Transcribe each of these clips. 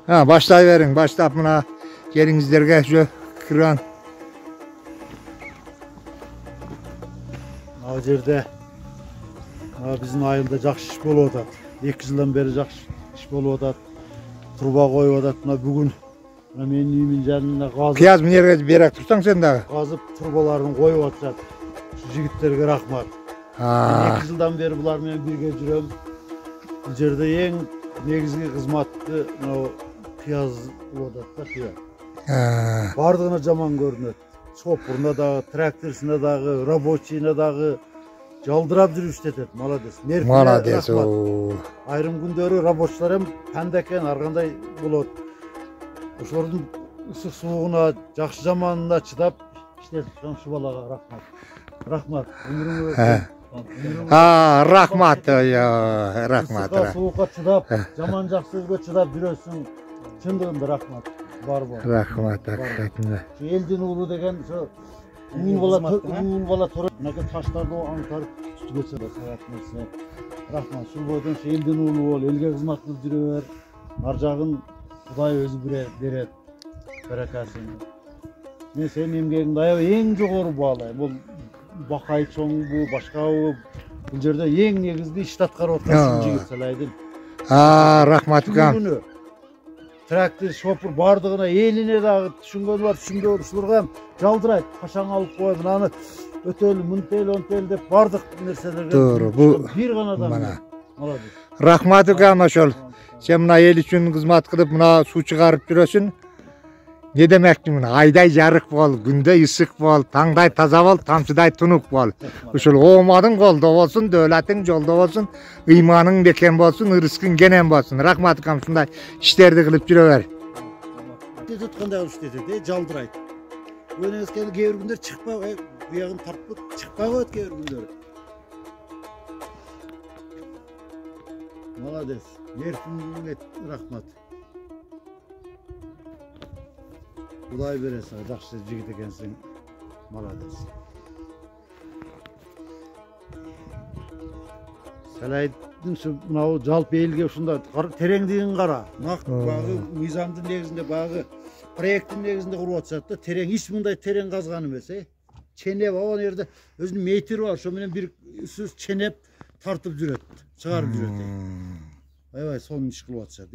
Ha, başlayıverin. Başlap buna gelinizlerge şu kıran. O yerde bizim ayılda жақсы iş bolup atat. 2 yıldan beri жақсы iş bolup atat. Turba koyup atat. Bugün menin үйümün janına gazıp. Piyaz mı yerge berek tursan sen de? Gazıp turbalarını koyup atat. Şu jigitlerge rahmat. 2 yıldan beri bular menen birge жүрөm. Bu yerde en negizgi hizmatı piyaz bolup atat da piyaz. Bardığına jaman görünөт. Çopuruna dağı, traktorsuna dağı, рабочийine dağı jaldırap жүрүп иштетет. Молодец. Молодец. Айрым күндөрү рабочилар эм пандекен ар кандай болот. Ошолордун ысык суугуна, жакшы жаманына чыдап иштетип турган ушул балага рахмат. Рахмат. Рахмат. Рахмат. Суукка чыдап, жаман жаксызга чыдап жүрөсүң. Чындыгында рахмат. Рахмат, hakikaten. Şu elden uğru degen şu uğul bala torun. Neke taşlarda o antar üstü geçer. Sayatmesi. Rahmat. Şu boydan şu elden uğulu ol. Elge hizmet kıldırıver. Arjağın Kuday özü beret. Berekasını. Ne senin emgeğin dayı en jogoru bağlay. Bu bakay çoğun bu başka o. Bu yerde en negizli iş atkar otasın jigit salaydın. Rahmat kan. Traktör, şopur bardığına eline dağı düşüngön var, düşüngön uşulurga jaldırayt. Kaşan alıp koyup anı öteli, müntel, ontel dep bardık nerselerge. Doğru, bu bir ganadan. Молодец. Rahmat kan oşol. Sen buna el üçün hizmet kılıp buna su çıkarıp жүрөsün. Ne demekti buna? Ayday jarık bol, günde ısık bol, tangday taza bol, tamçıday tunuk bol. Uşul oğmadın kolda olsun, dövletin jolda olsun, imanın beken bolsun, ırıskın genen bolsun. Rahmat kam şunday işlerdi kılıp жүрөver. Tutkanda işletedi, jaldırayt. Önünüz kendi gevir günler çıkpa, bu yağın tartpık, çıkpa öt gevir günler. Молодец. Merhum rahmat. Kuday beresi, жақсы жigit ekensin. Молодец. Salaydın şu mınau жалпы elge ушунда terengdigin qara. Naqt bagı mizamdын negizinde bagı proyektin negizinde kurup atışat da tereng hiç mындай tereng kazgan emes. Çenep o yerde özünün meytiri var. Şu menen bir söz çenep tartıp жүрөт, çıgarıp жүрөt. Aybay son iş kılıp atışat.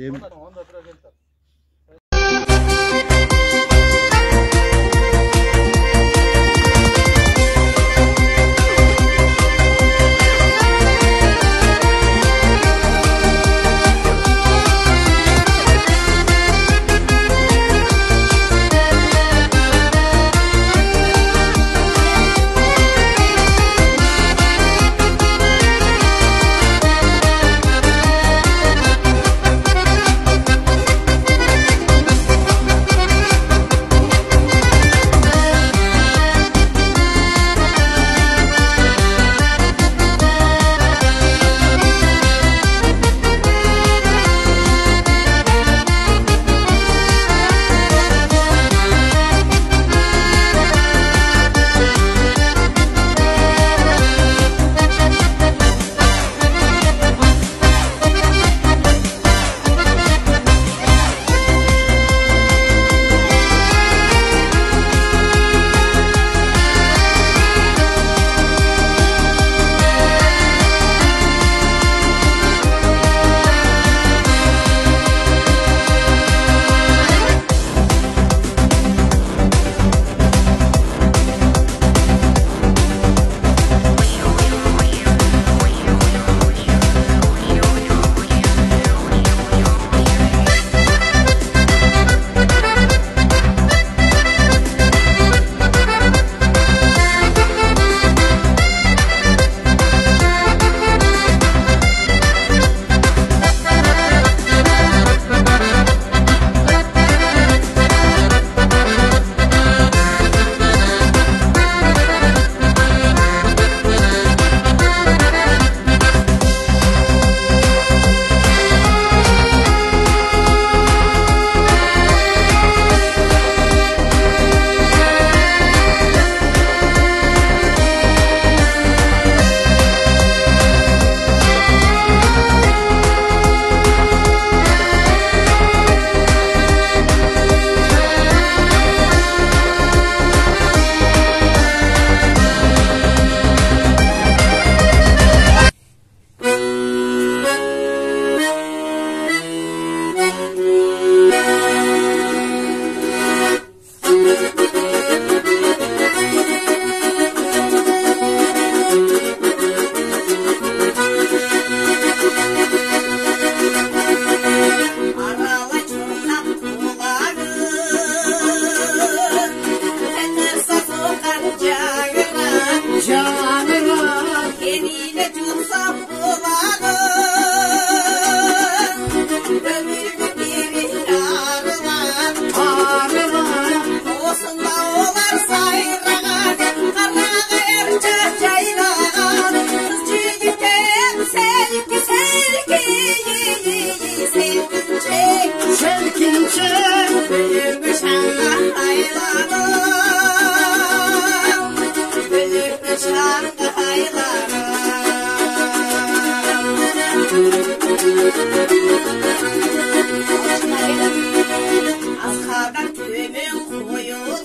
Askardan tümün koyulup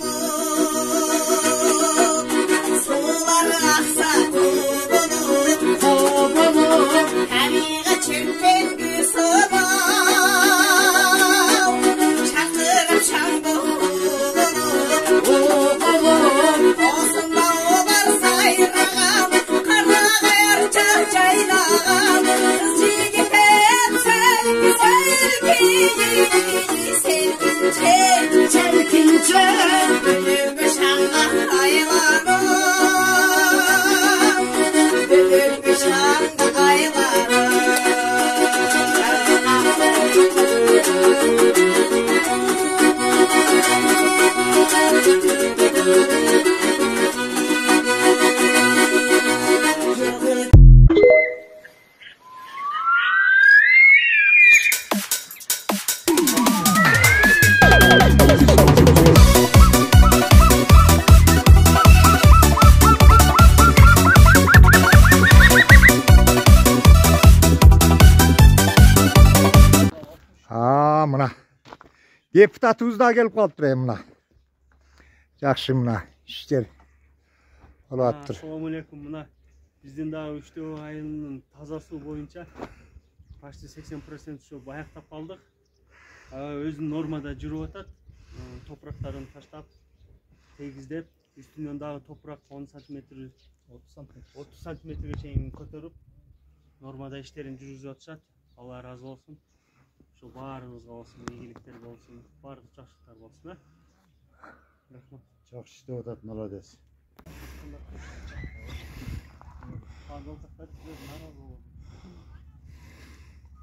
suları aksa kovulup Hamiğe çömpen bir soğal çakırıp çamda olup Osunda olar sayrağam karna kayar çayçaylağam Kız yigit hep selkince Bülüngü şanla aylarım Bülüngü şanla aylarım Mına. Deputatımız da gelip kaldı mına. Жақсы мына işler olattır. Assalamualaikum. Mına bizden daha 3 ayının таза суу боюнча почти 80% şu bayактап калдык. Өзүн нормада жүрүп атат. Топурактарын таштап, тегиздеп, üstünden дагы топурак 10 см, 30 сантиметрге чейин көтөрүп, нормада иштерин жүргүзүп атышат. Allah razı olsun. Şu баарыңызга болсун, ийгиликтер болсун, баардык жакшылыктар болсун. Рахмат. Жақсы иштеп атат, молодец.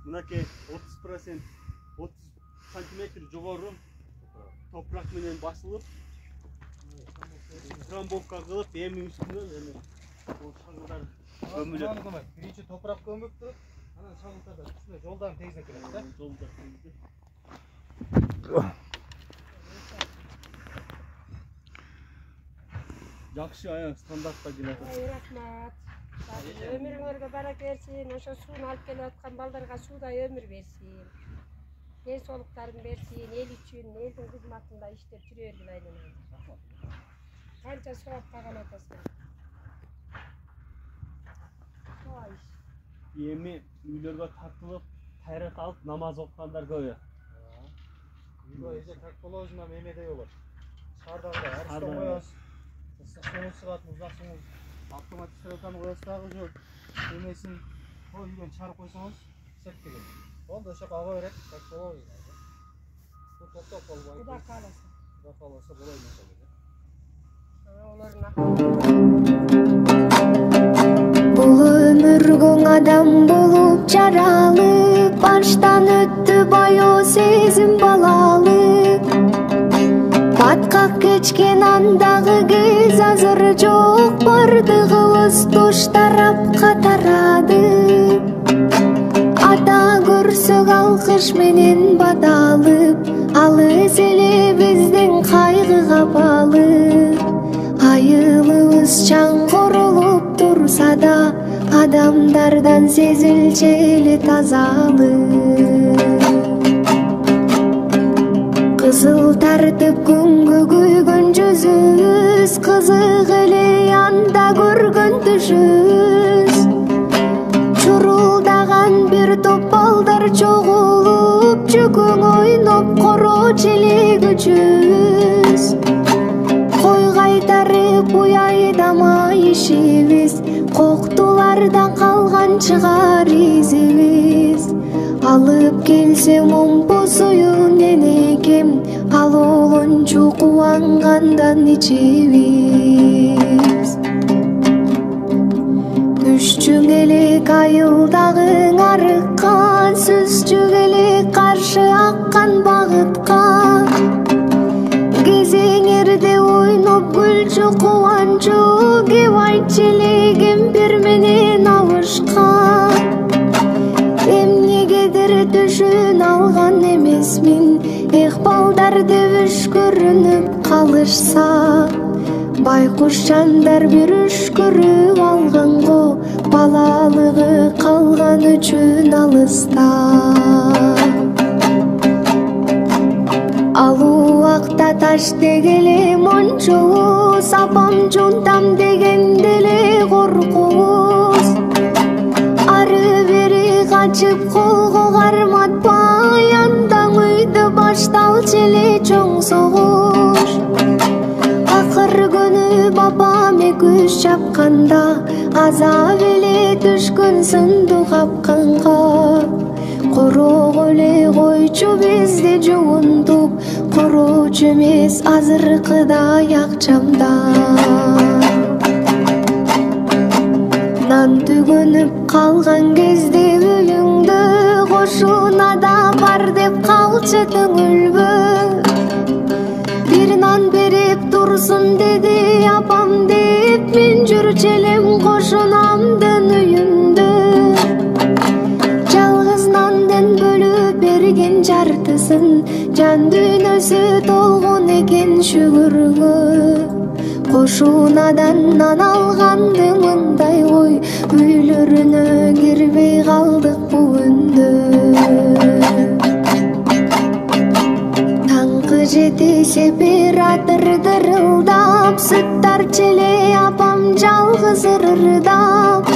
Мынакей 30%, 30 сантиметр жогору топурак менен басылып, трамбовка кылып, эми үстүнөн эми бул шагылдар көмүлөт. Биринчи топурак көмүп туруп, анан шагылтарда үстүнө жолдан тегиздеп келет да. Жолда тегиздеп. Жакшы аяк стандартта келет. Рахмат. Өмүрүңөргө барак берсин, ошо сууну алып келип аткан балдарга суудай өмүр берсин. Ден соолуктарын берсин, эл үчүн, элдин кызматында иштеп жүрө бергиле айнелер. Канча соопка канатасың. Эми үйлөргө тартылып, тайрат алып намаз окугандар көп. Үйгө эже как положено эмедей болот. Шаардагы арыстан коебуз. Суңуз чыгат, узак суңуз. Автоматтык стрелканы коебуз дагы жок. Эмесин үйдөн чыгарып койсоңуз, септеген. Болду, ошо ага берет, как положено. Бул токтоп болбойт. Кудай кааласа. Кудай кааласа болот эмес. Бул өмүргөң адам болуп жаралып, баштан өттү баяу сезим балалык. Баткак кечкен андагы кез азыр жок, бардыгыбыз туш тарапка тарады. Ата көрсөк алкыш менен бадалып, алыс эле биздин кайгыга балып. Айылыбыз чаңгырылып турса да, адамдардан сезилчү эле тазалык. Кызыл тартып күнгө күйгөн жүзүбүз, кызык эле анда көргөн түшүбүз. Чурулдаган бир топ балдар чогулуп, жүгүң ойноп коро челегүчүбүз. Кой кайтарып уяйдама ишибиз, коктулардан калган чыгар изибиз. Алып келсе момпу суюн энекем, ал олончу кубангандан ичибиз. Күшчүң элек айылдагың арыккан, сүзчүң элек каршы аккан багытка. Кезеңерде ойноп гүлчү кубанчу, кеп айтчы эле кемпир менен алышкан. Эмнегедир түшүн алган эмесмин, эх балдар деп өшкөрүнүп калышса. байкуш жандар бир үшкүрүп алганго балалыгы калган үчүн алыста. Ал убакта таш дегеле мончобуз, апам жунтам дегенде эле коркубуз. Ары бери качып колго карматпай, андан үйдө башталчу эле чоң согуш. Акыр күнү бабам экөөбүз чапканда, азап эле түшкөн сындуу капканга. Короо эле койчу бизди жуунтуп, короочу эмес азыркыдай акчамда. Нан түгөнүп калган кезде үйүңдө, кошуна да бар деп калчы түңүлбө. Бир нан берип турсун деди апам деп, мен жүрчү элем кошунамдын үйүндө. Жалгыз нандын бөлүп берген жартысын, жан дүйнөсү толгон экен шүгүргө. Кошунадан нан алганды мындай ой, үйлөрүнө кирбей калдык бүгүндө. Таңкы жетише оператор дырылдап, сүттар челе апам жалгыз ырырдап.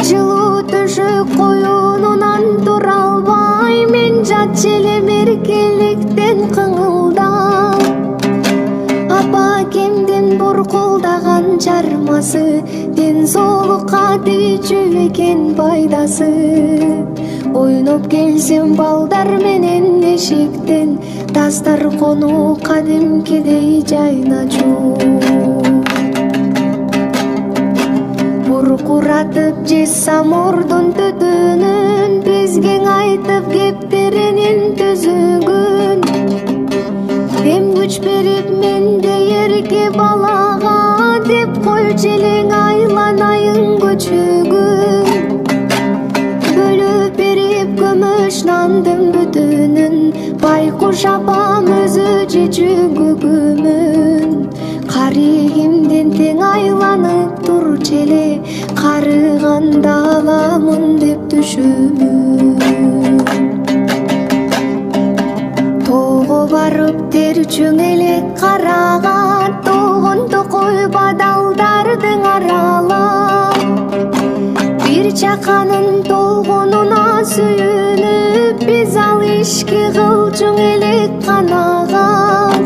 Жылуу төшөк коюнунан тура албай, мен жатчу элем эркеликтен кыңылдап. Апа кемден боркулдаган чармасы, ден соолукка тийчү экен пайдасы. Ойноп келсем балдар менен эшиктен, тастар кону кадимкидей жайначу. Буркуратып жесам ордун түтүнүн, бизге айтып кептеринин түзүгүн. Эм күч берип менде эрке балага, деп койчу элең айланайын көчөгүн. Бөлүп берип көмөш нандын бүтүнүн, байкуш апам өзү жечү күгүмүн. Каригимден тең айланып турчу эле, карыганда аламын деп түшүмүн. Тоого барып тер чөңелек караган, тогон токой бадалдардын аралап. Бир чаканын толгонуна сүйүнүп, биз ал ишки кылчуң элек канаган.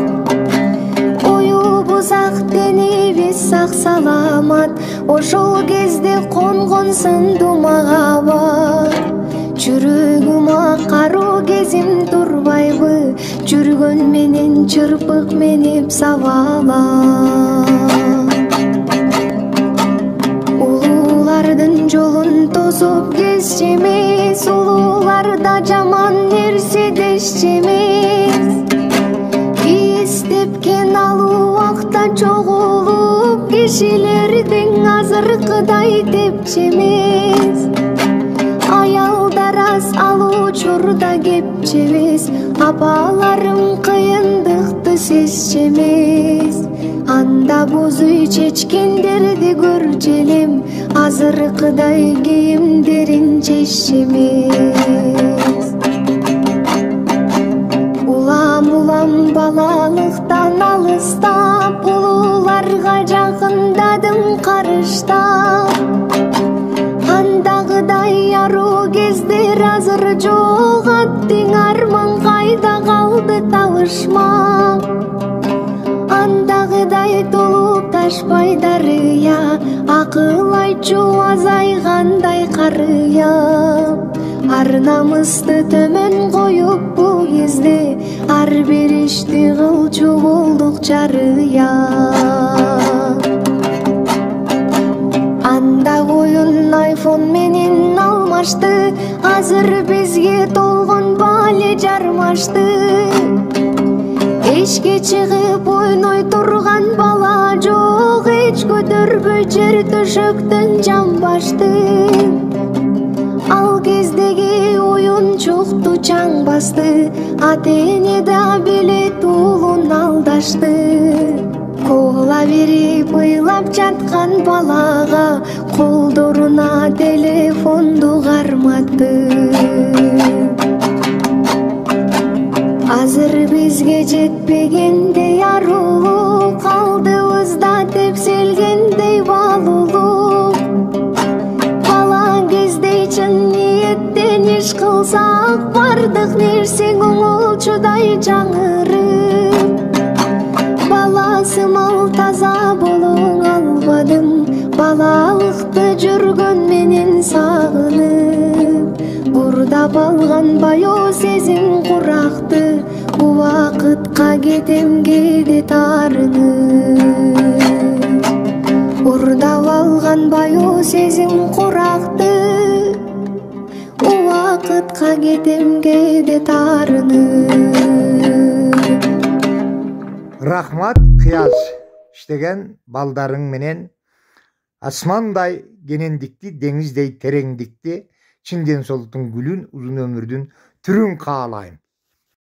Оюбуз ак денибиз сак саламат, ошол кезде конгон сындуу махабат. Жүрөгүм каруу кезим турбайбы, жүргөн менен чырпык менип сабала. Улуулардын жолун тосуп кесчү эмес, улууларда жаман нерсе дешчү эмес. Биз тепкен ал убакта чогулуп, кишилердин азыркыдай тепчү эмес. Аялдар аз ал учурда кепчү эмес, апаларым кыйындыкты сезчү эмес. Анда боз үй чечкендерди көрчү элем, азыркыдай кийимдерин чеччү эмес. Улам балалыктан алыстап, улууларга жакындадым карыштап. Андагыдай аруу кездер азыр жок, аттың арман кайда калды табышмак. Андагыдай толуп ташпай дарыя, акыл айтчу азайгандай карыя. Ар намысты төмөн коюп бул кезде, ар бир ишти кылчу болдук жарыя. Анда коюн айфон менен алмашты, азыр бизге толгон бале жармашты. Эшке чыгып ойной турган бала жок, эч көтөрбөй жер төшөктөн жамбашты. Ал кездеги оюнчукту чаң басты, ата-эне да билет уулун алдашты. Коола берип ыйлап жаткан балага колдоруна телефонду карматты. Азыр бизге жетпегендей арулук, алдыбызда тепселгендей балулук. Бала кезде чын ниеттен иш кылсак, бардык нерсе көңүлчудай жаңырып. Баласымал таза болуң албадым, балалыкты жүргөн менен сагынып. Бурдап алган баяу сезим куракты, убакытка кетем кээде таарынып. Бурдап алган баяу сезим куракты, убакытка кетем кээде таарынып. Рахмат кыяз иштеген балдарың менен асмандай кенендикти, деңиздей тереңдикти, чын ден соолуктун гүлүн, узун өмүрдүн түрүн каалайм.